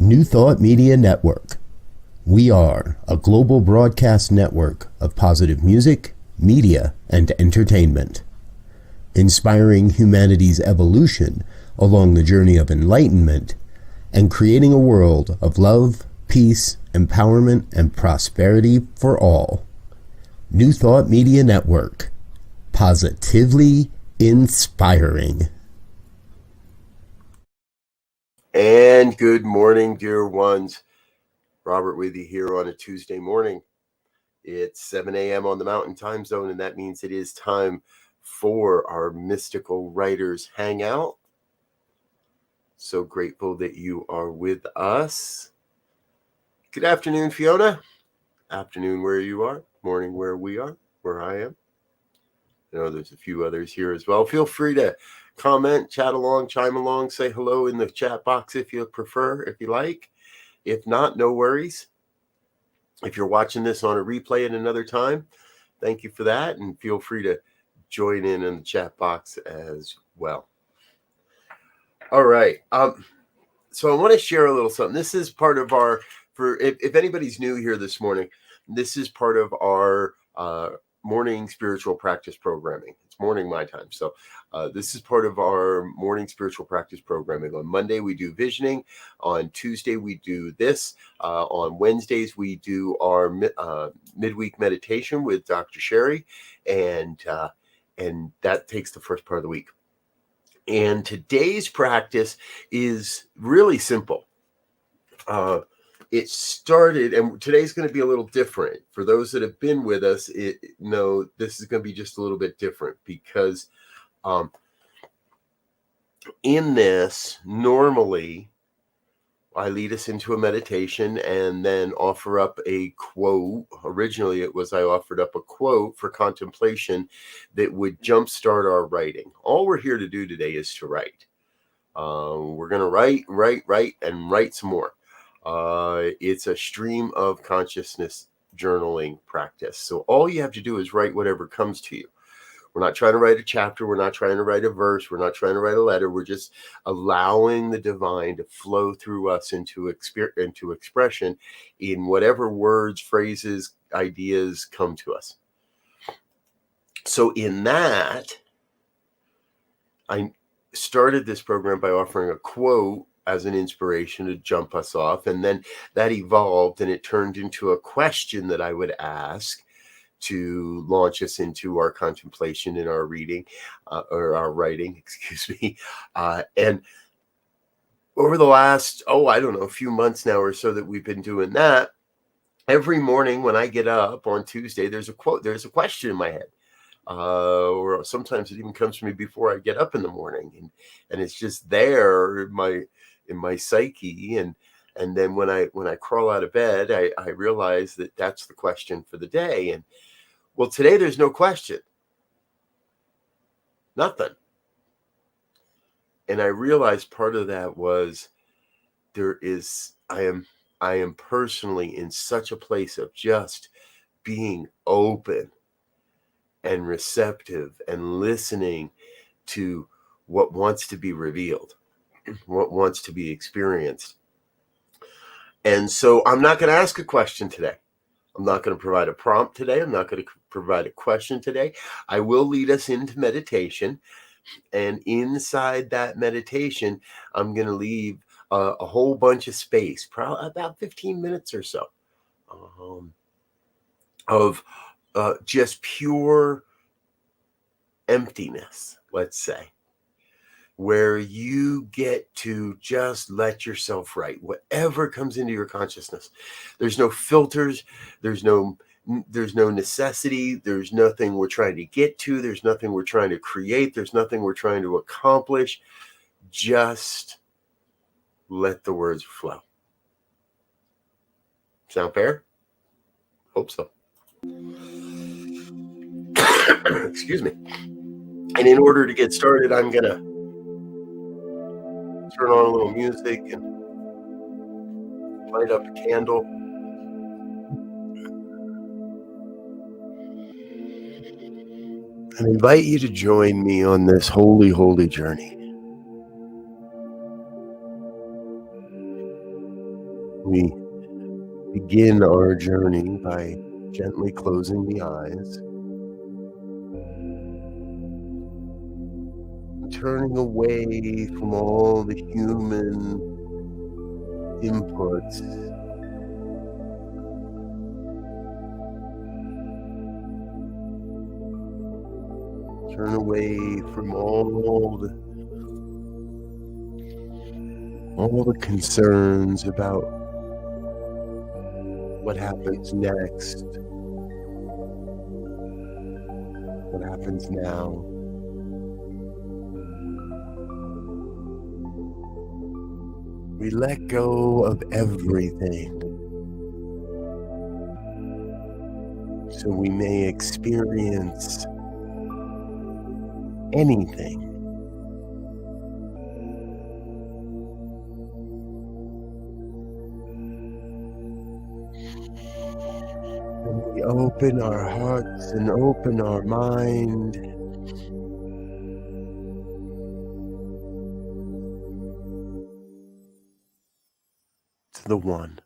New Thought Media Network. We are a global broadcast network of positive music, media, and entertainment, inspiring humanity's evolution along the journey of enlightenment and creating a world of love, peace, empowerment, and prosperity for all. New Thought Media Network. Positively inspiring. And good morning, dear ones. Robert with you here on a Tuesday morning. It's 7 a.m. on the Mountain Time Zone, and that means it is time for our Mystical Writers Hangout. So grateful that you are with us. Good afternoon, Fiona. Afternoon where you are. Morning where we are, where I am. I know there's a few others here as well. Feel free to comment, chat along, chime along, say hello in the chat box if you prefer, if you like. If not, no worries. If you're watching this on a replay at another time, thank you for that. And feel free to join in the chat box as well. All right. So I want to share a little something. This is part of our, if anybody's new here this morning, this is part of our morning spiritual practice programming. It's morning my time. So this is part of our morning spiritual practice programming. On Monday, we do visioning. On Tuesday, we do this. On Wednesdays, we do our midweek meditation with Dr. Sherry. And that takes the first part of the week. And today's practice is really simple. It started, and today's going to be a little different. For those that have been with us, this is going to be just a little bit different because in this, normally, I lead us into a meditation and then offer up a quote. Originally, it was I offered up a quote for contemplation that would jumpstart our writing. All we're here to do today is to write. We're going to write, and write some more. It's a stream of consciousness journaling practice. So all you have to do is write whatever comes to you. We're not trying to write a chapter. We're not trying to write a verse. We're not trying to write a letter. We're just allowing the divine to flow through us into expression in whatever words, phrases, ideas come to us. So in that, I started this program by offering a quote as an inspiration to jump us off. And then that evolved and it turned into a question that I would ask to launch us into our contemplation and our reading, or our writing, excuse me. And over the last, a few months now or so that we've been doing that, every morning when I get up on Tuesday, there's a quote, there's a question in my head. Or sometimes it even comes to me before I get up in the morning. And it's just there in my psyche. And then when I crawl out of bed, I realize that that's the question for the day. And well, today there's no question. Nothing. And I realized part of that was I am personally in such a place of just being open and receptive and listening to what wants to be revealed, what wants to be experienced. And so I'm not going to ask a question today. I'm not going to provide a prompt today. I'm not going to provide a question today. I will lead us into meditation. And inside that meditation, I'm going to leave a whole bunch of space, probably about 15 minutes or so, of just pure emptiness, let's say, where you get to just let yourself write whatever comes into your consciousness. There's no filters. There's no necessity. There's nothing we're trying to get to. There's nothing we're trying to create. There's nothing we're trying to accomplish. Just let the words flow. Sound fair? Hope so. Excuse me. And in order to get started, I'm going to turn on a little music and light up a candle. And invite you to join me on this holy, holy journey. We begin our journey by gently closing the eyes, turning away from all the human inputs, turn away from all the concerns about what happens next, what happens now. We let go of everything so we may experience anything. And we open our hearts and open our mind to the one.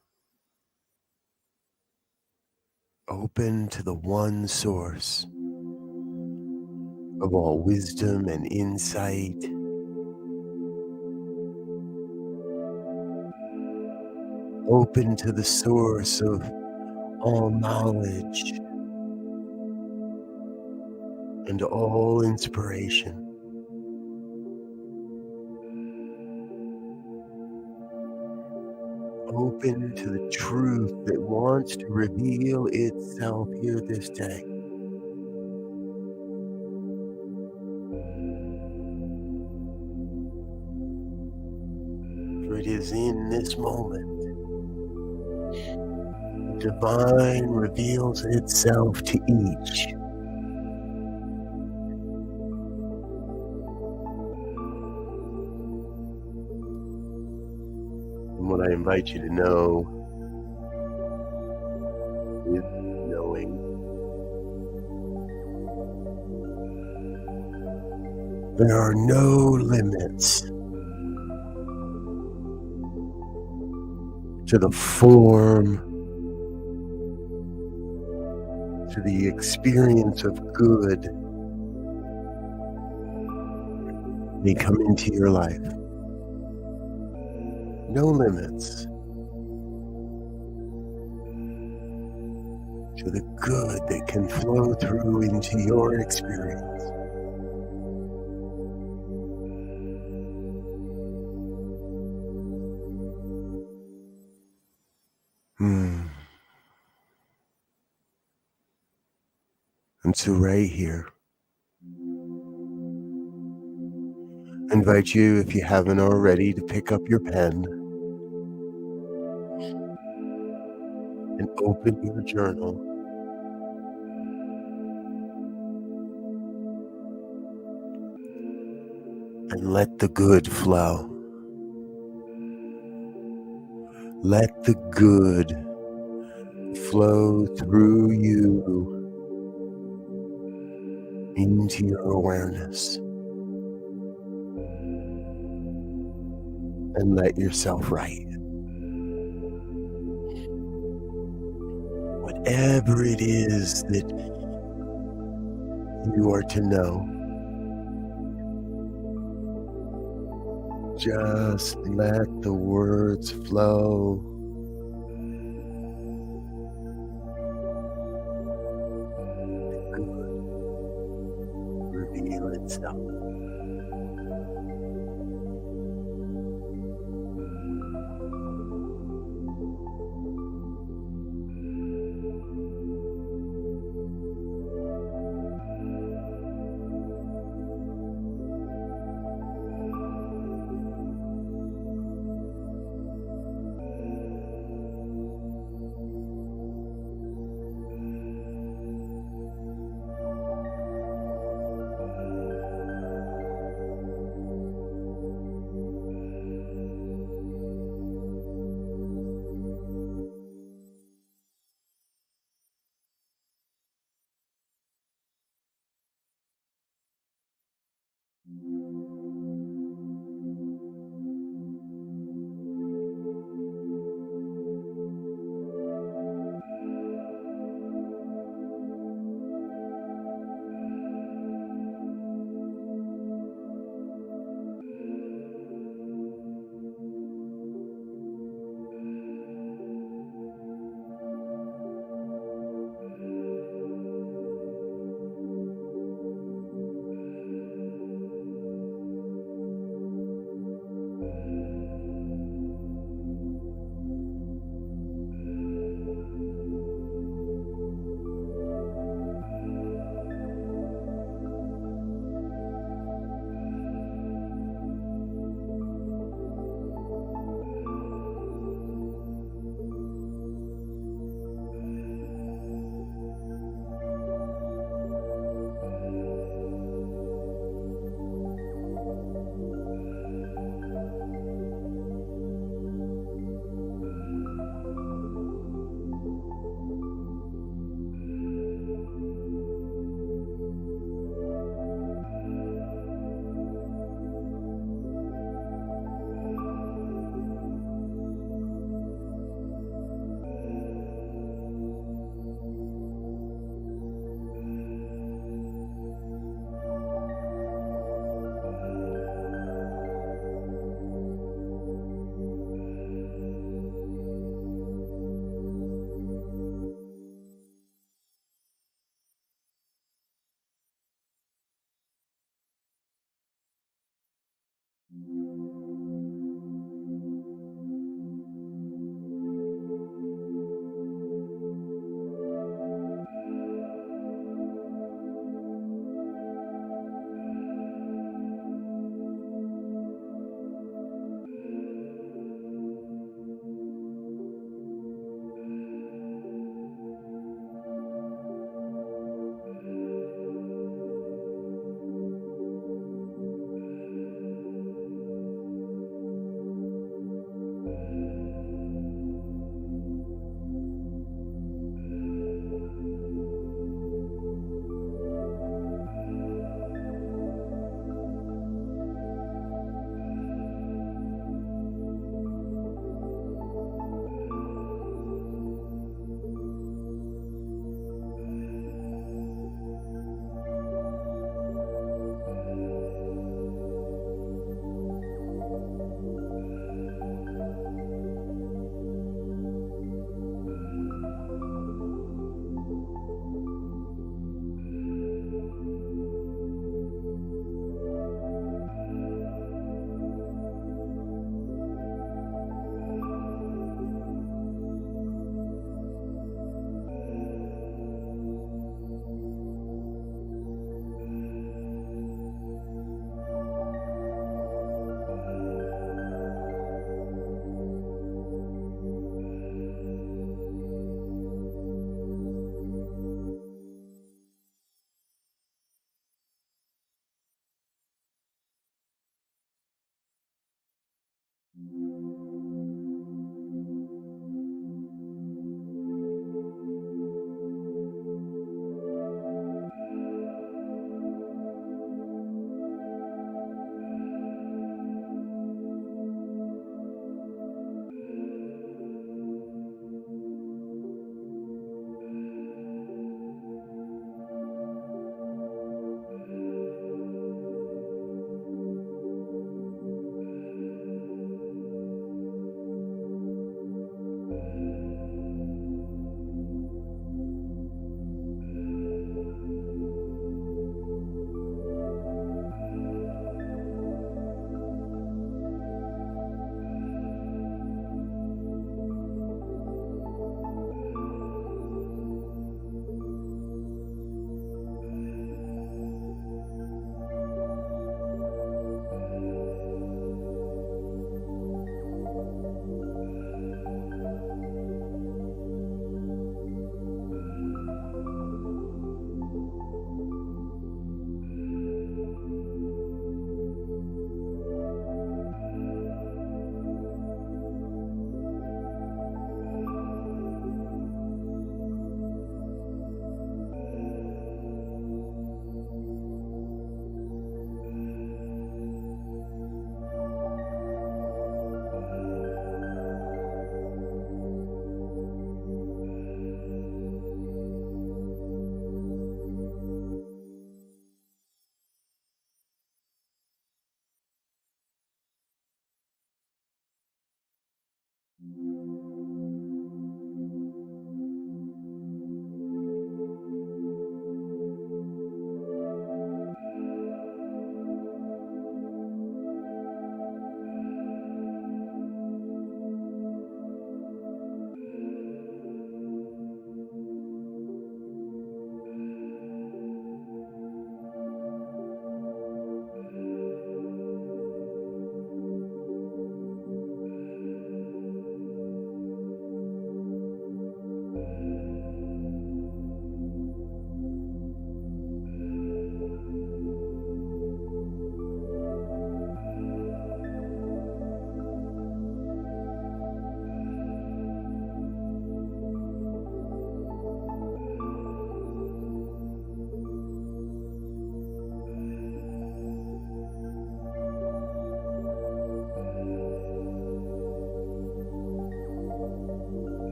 Open to the one source of all wisdom and insight. Open to the source of all knowledge and all inspiration. Open to the truth that wants to reveal itself here this day. For it is in this moment the divine reveals itself to each. And what I invite you to know is knowing. There are no limits to the form, to the experience of good may come into your life. No limits to the good that can flow through into your experience. And so right here, I invite you, if you haven't already, to pick up your pen and open your journal. And let the good flow. Let the good flow through you into your awareness. And let yourself write. Whatever it is that you are to know, just let the words flow. The good reveal itself.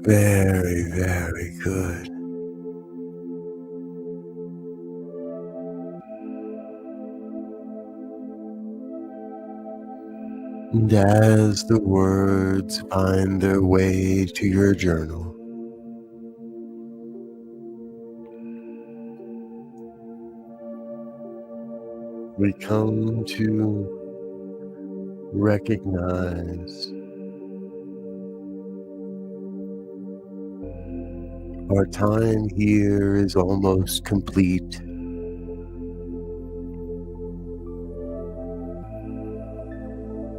Very, very good. And as the words find their way to your journal, we come to recognize our time here is almost complete.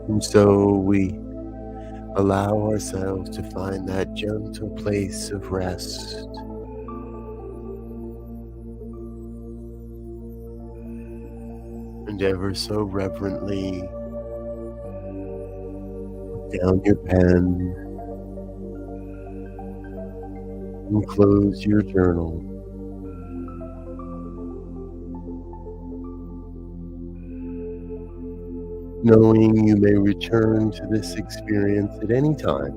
And so we allow ourselves to find that gentle place of rest. And ever so reverently, put down your pen and close your journal. Knowing you may return to this experience at any time.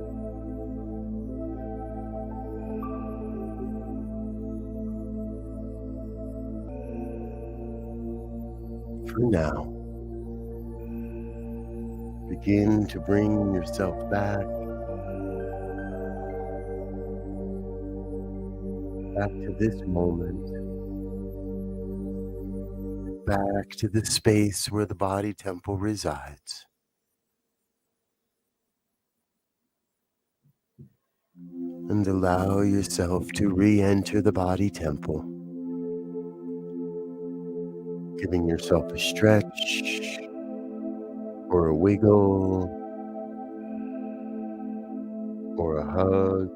For now, begin to bring yourself back to this moment, back to the space where the body temple resides. And allow yourself to re-enter the body temple, giving yourself a stretch or a wiggle or a hug.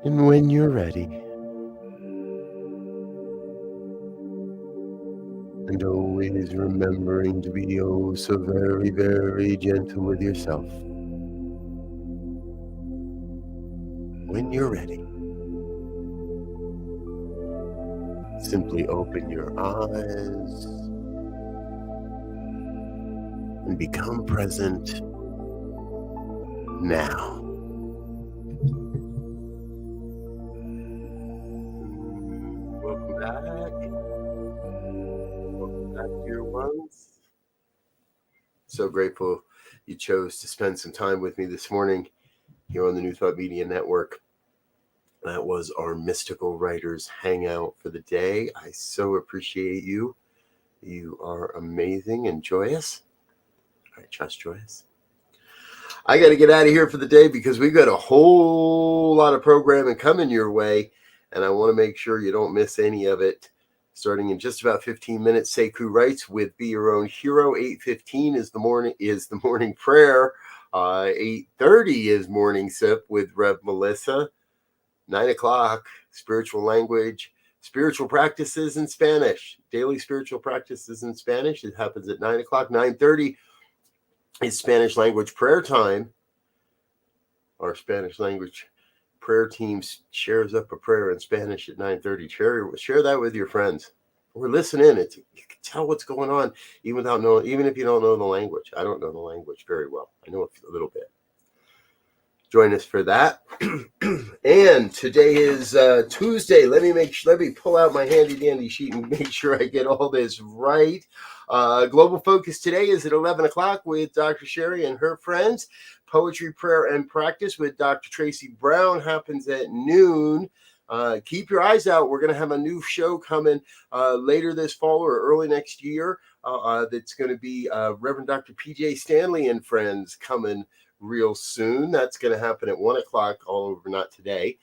And when you're ready, and always remembering to be oh so very, very gentle with yourself. When you're ready, simply open your eyes and become present now. Welcome back. Welcome back, dear ones. So grateful you chose to spend some time with me this morning here on the New Thought Media Network. That was our Mystical Writers Hangout for the day. I so appreciate you. You are amazing and joyous. All right, just joyous. I got to get out of here for the day because we've got a whole lot of programming coming your way, and I want to make sure you don't miss any of it. Starting in just about 15 minutes, Sekou Writes with Be Your Own Hero. 8:15 is the morning prayer. 8:30 is Morning Sip with Rev Melissa. 9 o'clock, spiritual language, spiritual practices in Spanish, daily spiritual practices in Spanish. It happens at 9 o'clock. 9:30 is Spanish language prayer time. Our Spanish language prayer team shares up a prayer in Spanish at 9:30. Share that with your friends. Or listen in. You can tell what's going on even if you don't know the language. I don't know the language very well. I know a little bit. Join us for that. And today is Tuesday. Let me pull out my handy dandy sheet and make sure I get all this right. Global Focus today is at 11 o'clock with Dr. Sherry and her friends. Poetry, Prayer, and Practice with Dr. Tracy Brown happens at noon. Keep your eyes out. We're going to have a new show coming later this fall or early next year. That's going to be Reverend Dr. PJ Stanley and friends coming real soon. That's going to happen at 1 o'clock all over, not today.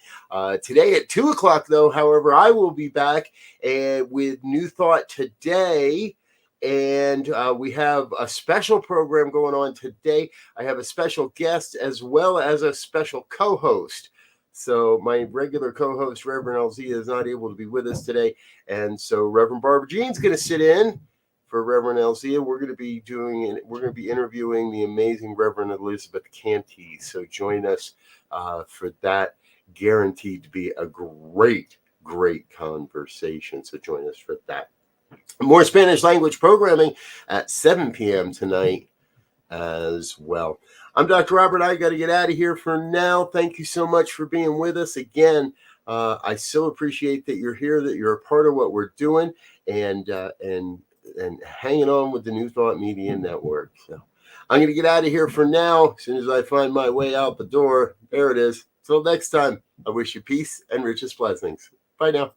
Today at 2 o'clock, though, however, I will be back with New Thought Today. And we have a special program going on today. I have a special guest as well as a special co-host. So my regular co-host, Reverend LZ, is not able to be with us today. And so Reverend Barbara Jean's going to sit in for Reverend LZ. We're going to be interviewing the amazing Reverend Elizabeth Canty. So join us for that. Guaranteed to be a great, great conversation. So join us for that. More Spanish language programming at 7 p.m. tonight as well. I'm Dr. Robert. I got to get out of here for now. Thank you so much for being with us again. I so appreciate that you're here, that you're a part of what we're doing, and hanging on with the New Thought Media Network. So I'm going to get out of here for now. As soon as I find my way out the door, there it is. Till next time, I wish you peace and richest blessings. Bye now.